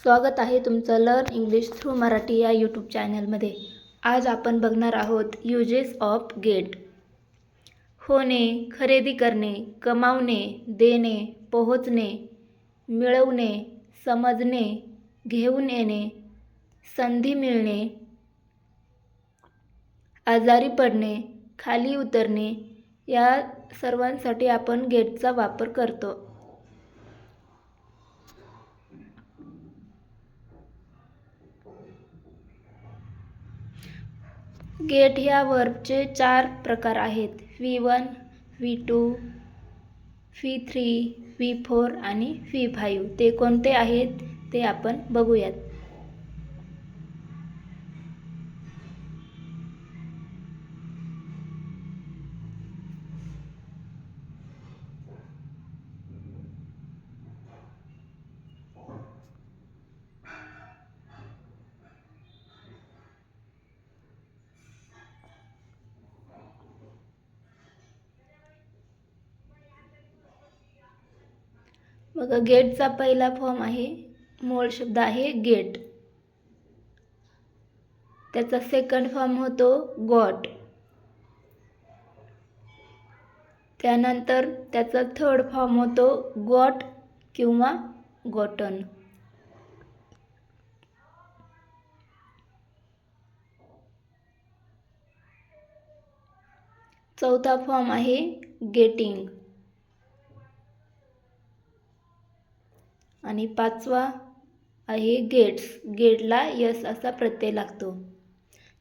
स्वागत आहे तुमचं लर्न इंग्लिश थ्रू मराठी या यूट्यूब चॅनलमध्ये। आज आपण बघणार आहोत युजेस ऑफ गेट। होणे, खरेदी करणे, कमावणे, देणे, पोहोचणे, मिळवणे, समजणे, घेऊन येणे, संधी मिळणे, आजारी पडणे, खाली उतरणे या सर्वांसाठी आपण गेटचा वापर करतो। गेट ह्या वर्बचे 4 प्रकार आहेत, V1, V2, V3, V4 आणि V5। ते कोणते आहेत ते आपण बघूयात। बघा, गेटचा पहिला फॉर्म आहे, मूळ शब्द आहे गेट। त्याचा सेकंड फॉर्म होतो गॉट। त्यानंतर त्याचा थर्ड फॉर्म होतो गॉट किंवा गॉटन। चौथा फॉर्म आहे गेटिंग आणि पाचवा आहे गेट्स। गेटला यस असा प्रत्यय लागतो।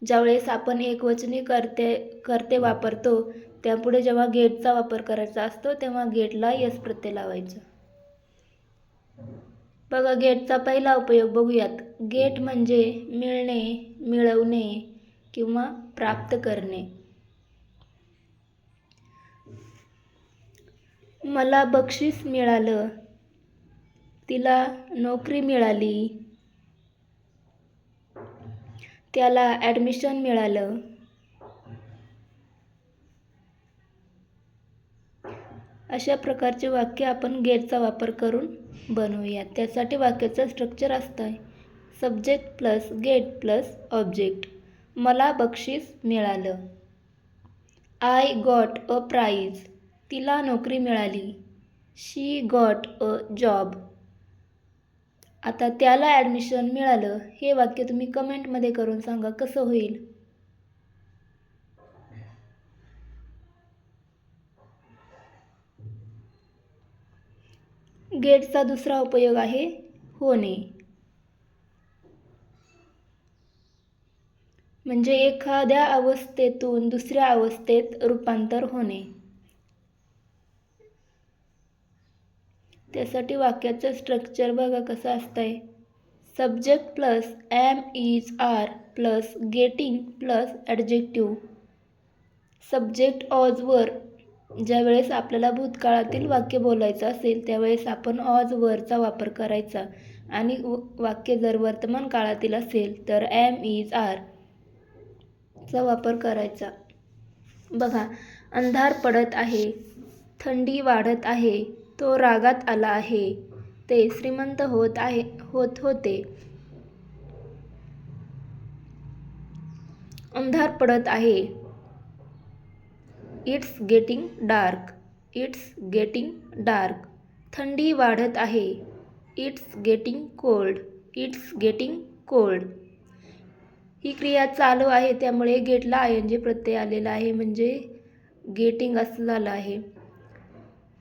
ज्यावेळेस आपण एकवचनी करते वापरतो त्यापुढे जेव्हा गेटचा वापर करायचा असतो तेव्हा गेटला यस प्रत्यय लावायचा। बघा, गेटचा पहिला उपयोग बघूयात। गेट म्हणजे मिळणे, मिळवणे किंवा प्राप्त करणे। मला बक्षीस मिळालं, तिला नोकरी मिळाली, त्याला ॲडमिशन मिळालं। अशा प्रकारचे वाक्य आपण गेटचा वापर करून बनवूया। त्यासाठी वाक्याचं स्ट्रक्चर असतं subject plus gate plus object. मला बक्षीस मिळालं, आय गॉट अ प्राइज, तिला नोकरी मिळाली, शी गॉट अ जॉब। आता त्याला ॲडमिशन मिळालं हे वाक्य तुम्ही कमेंटमध्ये करून सांगा कसं होईल। गेटचा दुसरा उपयोग आहे होणे, म्हणजे एखाद्या अवस्थेतून दुसऱ्या अवस्थेत रूपांतर होणे। त्यासाठी वाक्याचं स्ट्रक्चर बघा कसं असतंय, subject plus am is are plus getting plus adjective. Subject ऑज वर, ज्यावेळेस आपल्याला भूतकाळातील वाक्य बोलायचं असेल त्यावेळेस आपण ऑज वरचा वापर करायचा आणि वाक्य जर वर्तमान काळातील असेल तर एम इज आर चा वापर करायचा। बघा, अंधार पडत आहे, थंडी वाढत आहे, तो रागात आला आहे, ते श्रीमंत होत होते। अंधार पडत आहे, it's getting dark, it's getting dark. थंडी वाढत आहे, it's getting cold, it's getting cold. ही क्रिया चालू आहे त्यामुळे गेटला आयएनजी प्रत्यय आलेला आहे, म्हणजे गेटिंग असं झालं आहे।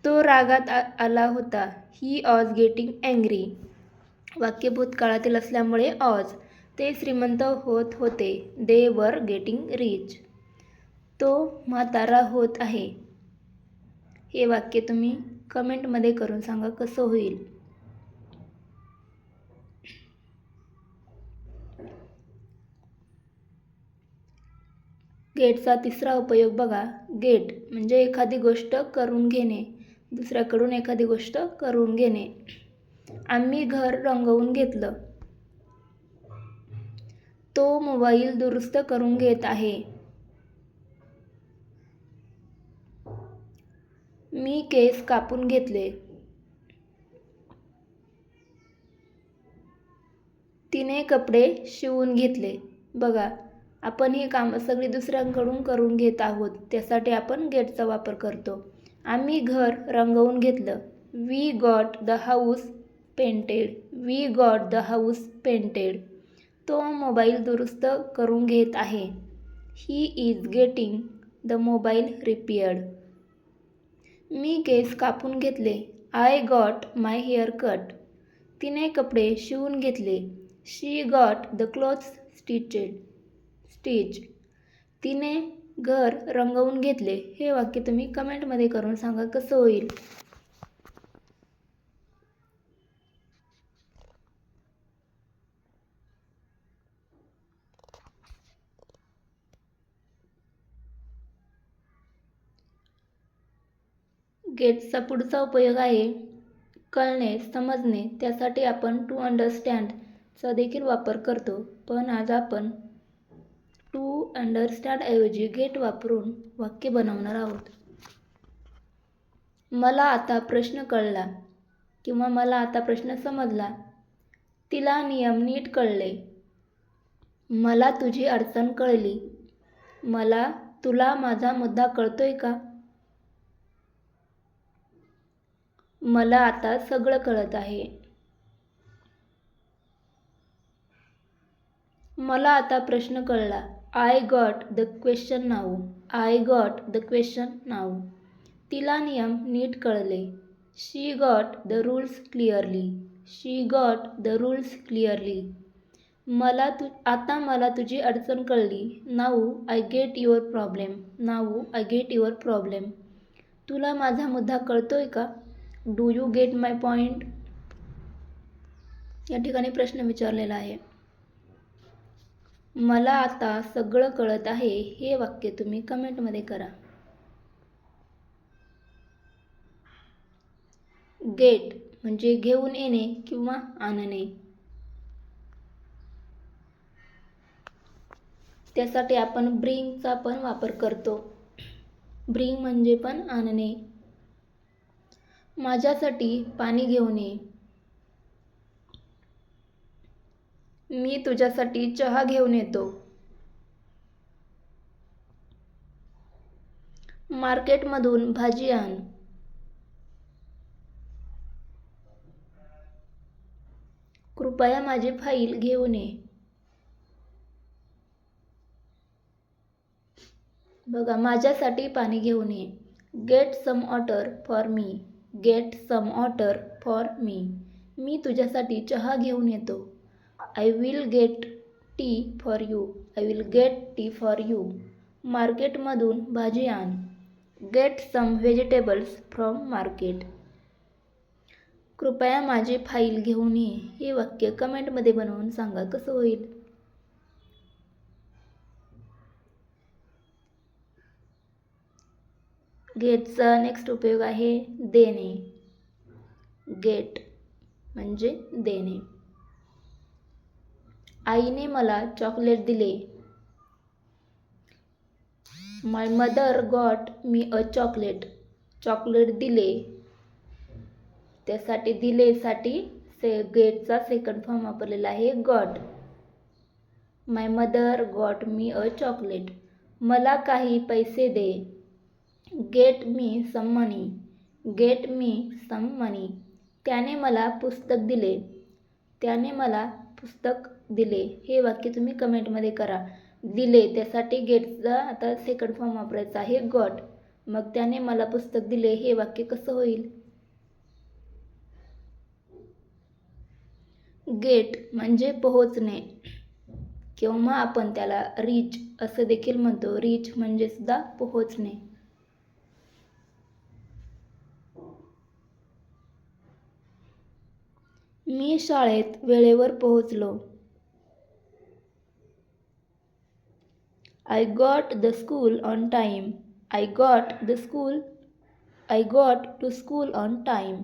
तो रागात आला होता, ही ऑज गेटिंग अँग्री। वाक्य भूतकाळातील असल्यामुळे ऑज। ते श्रीमंत होत होते, दे वर गेटिंग रिच। तो म्हातारा होत आहे। हे वाक्य तुम्ही कमेंटमध्ये करून सांगा कसं होईल। गेटचा तिसरा उपयोग बघा, गेट म्हणजे एखादी गोष्ट करून घेणे, दुसऱ्याकडून एखादी गोष्ट करून घेणे। आम्ही घर रंगवून घेतलं, तो मोबाईल दुरुस्त करून घेत आहे। मी केस कापून घेतले, तिने कपडे शिवून घेतले. बघा, आपण ही कामं सगळी दुसऱ्यांकडून करून घेत आहोत, त्यासाठी आपण गेटचा वापर करतो. आम्ही घर रंगवून घेतलं. We got the house painted. We got the house painted. तो मोबाईल दुरुस्त करून घेत आहे. He is getting the mobile repaired. मी केस कापून घेतले. I got my hair cut. तिने कपडे शिवून घेतले. She got the clothes stitch. तिने घर रंगवून घेतले. हे वाक्य तुम्ही कमेंटमध्ये करून सांगा कसं होईल. गेटचा पुढचा उपयोग आहे कळणे, समजणे. त्यासाठी आपण टू अंडरस्टँडचा देखील वापर करतो. पण आज आपण टू अंडरस्टँड ऐवजी गेट वापरून वाक्य बनवणार आहोत. मला आता प्रश्न कळला किंवा मला आता प्रश्न समजला. तिला नियम नीट कळले. मला तुझी अडचण कळली. तुला माझा मुद्दा कळतोय का? मला आता सगळं कळत आहे. मला आता प्रश्न कळला. I got the question now. I got the question now. तिला नियम नीट कळले. She got the rules clearly. She got the rules clearly. आता मला तुझी अडचण कळली. Now I get your problem. Now I get your problem. तुला माझा मुद्दा कळतोय का? Do you get my point? या ठिकाणी प्रश्न विचारलेला आहे. मला आता सगळं कळत आहे. हे वाक्य तुम्ही कमेंटमध्ये करा. गेट म्हणजे घेऊन येणे किंवा आणणे. त्यासाठी आपण ब्रिंगचा पण वापर करतो. ब्रिंग म्हणजे पण आणणे. माझ्यासाठी पाणी घेऊन ये. मी तुझ्यासाठी चहा घेऊन येतो. मार्केटमधून भाजी आण. कृपया माझी फाईल घेऊन ये. बघा, माझ्यासाठी पाणी घेऊन ये. Get some water for me. Get some water for me. मी तुझ्यासाठी चहा घेऊन येतो. I will get tea for you. I will get tea for you. मार्केटमधून भाजी आण. Get some vegetables from market. कृपया माझी फाईल घेऊन ये. हे वाक्य कमेंटमध्ये बनवून सांगा कसं होईल. गेटचा नेक्स्ट उपयोग आहे देणे. गेट म्हणजे देणे. आईने मला चॉकलेट दिले. My mother got me a chocolate. Chocolate दिले. त्यासाठी दिलेसाठी गेटचा सेकंड फॉर्म वापरलेला आहे got. My mother got me a chocolate. मला काही पैसे दे. Get me some money. Get me some money. त्याने मला पुस्तक दिले. त्याने मला पुस्तक दिले. हे वाक्य तुम्ही कमेंटमध्ये करा. दिले त्यासाठी गेटचा आता सेकंड फॉर्म वापरायचा आहे गॉट. मग त्याने मला पुस्तक दिले हे वाक्य कसं होईल. गेट म्हणजे पोहोचणे किंवा आपण त्याला रीच असं देखील म्हणतो. रीच म्हणजे सुद्धा पोहोचणे. मी शाळेत वेळेवर पोहोचलो. I got the school on time. I got to school on time.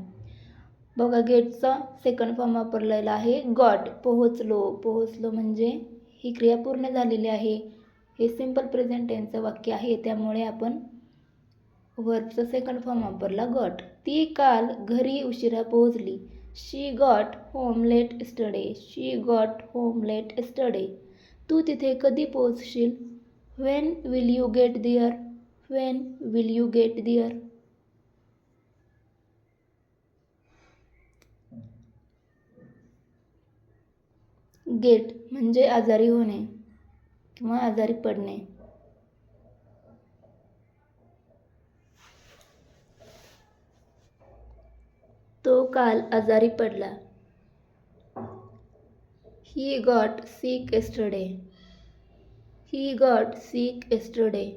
बघा, गेटचा सेकंड फॉर्म वापरलेला आहे गॉट. पोहोचलो. पोहोचलो म्हणजे ही क्रिया पूर्ण झालेली आहे. हे सिंपल प्रेझेंट टेन्सचं वाक्य आहे, त्यामुळे आपण वर्बचा सेकंड फॉर्म वापरला गॉट. ती काल घरी उशिरा पोहोचली. शी गॉट होम लेट yesterday. शी गॉट होम लेट yesterday. तू तिथे कधी पोहोचशील? When will you get there? When will you get there? Get म्हणजे आजारी होणे किंवा आजारी पडणे. तो काल आजारी पडला. He got sick yesterday. He got sick yesterday.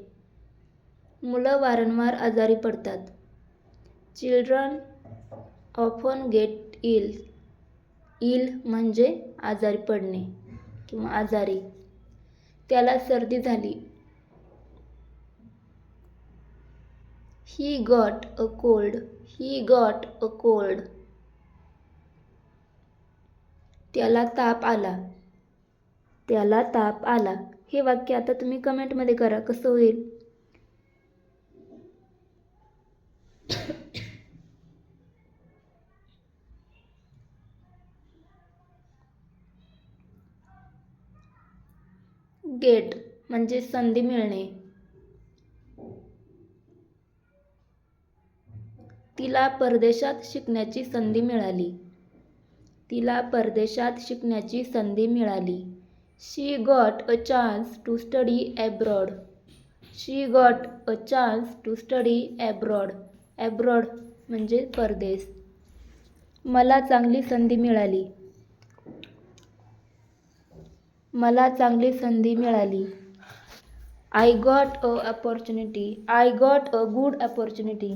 मुलं वारंवार आजारी पडतात. Children often get ill. Ill म्हणजे आजारी पडणे किंवा आजारी. त्याला सर्दी झाली. He got a cold. He got a cold. त्याला ताप आला. त्याला ताप आला. हे वाक्य आता तुम्ही कमेंटमध्ये करा कसं होईल. गेट म्हणजे संधी मिळणे. तिला परदेशात शिकण्याची संधी मिळाली. तिला परदेशात शिकण्याची संधी मिळाली. She got a chance to study abroad. She got a chance to study abroad. Abroad म्हणजे परदेश. मला चांगली संधी मिळाली. मला चांगली संधी मिळाली. I got a opportunity. I got a good opportunity.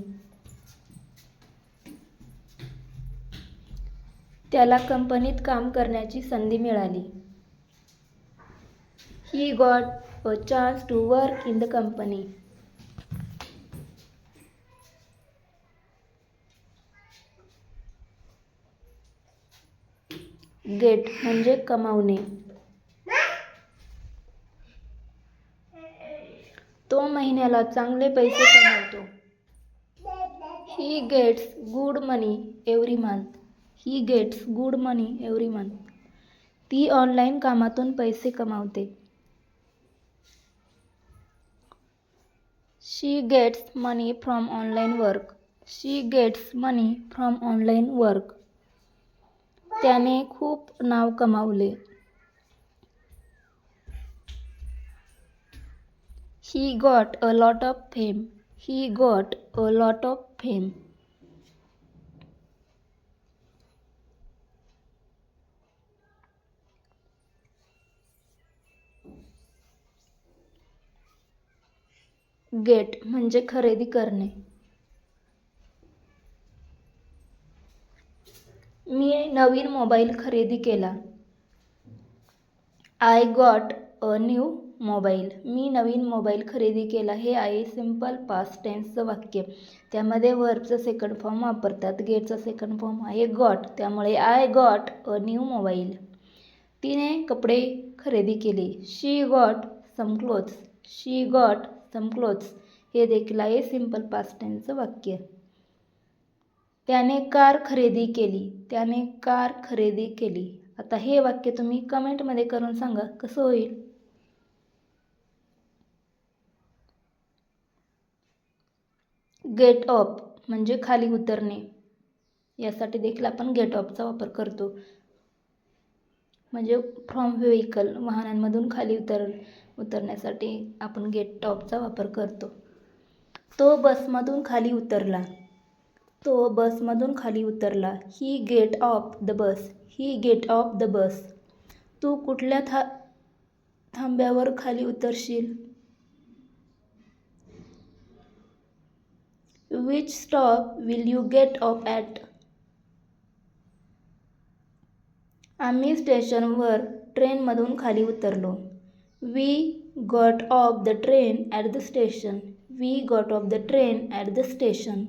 त्याला कंपनीत काम करण्याची संधी मिळाली. He got a chance to work in the company. Get म्हणजे कमावणे. तो महिन्याला चांगले पैसे कमावतो. He gets good money every month. He gets good money every month. ती ऑनलाईन कामातून पैसे कमावते. She gets money from online work. She gets money from online work. त्याने खूप नाव कमावले. ही got a lot of fame. He got a lot of fame. Get म्हणजे खरेदी करणे. मी नवीन मोबाईल खरेदी केला. I got a new mobile. मी नवीन मोबाईल खरेदी केला. हे आहे सिम्पल पास्ट टेन्सचं वाक्य. त्यामध्ये वर्बचं सेकंड फॉर्म वापरतात. गेटचा सेकंड फॉर्म आहे गॉट. त्यामुळे I got a new mobile. तिने कपडे खरेदी केले. शी गॉट सम क्लोथ्स. शी गॉट सम क्लोथ्स. हे देखील आहे सिम्पल पास्ट टेन्सचं वाक्य. त्याने कार खरेदी केली. त्याने कार खरेदी केली. आता हे वाक्य तुम्ही कमेंटमध्ये करून सांगा कसं होईल. गेट ऑफ म्हणजे खाली उतरणे. यासाठी देखील आपण गेट ऑफचा वापर करतो. म्हणजे फ्रॉम व्हेकल वाहनांमधून खाली उतरण्यासाठी आपण गेट ऑफचा वापर करतो. तो बसमधून खाली उतरला. तो बसमधून खाली उतरला. He get off the bus. He get off the bus. तू कुठल्या थांब्यावर खाली उतरशील. Which stop will you get off at. आम्ही स्टेशनवर ट्रेनमधून खाली उतरलो. We got off the train at the station. We got off the train at the station.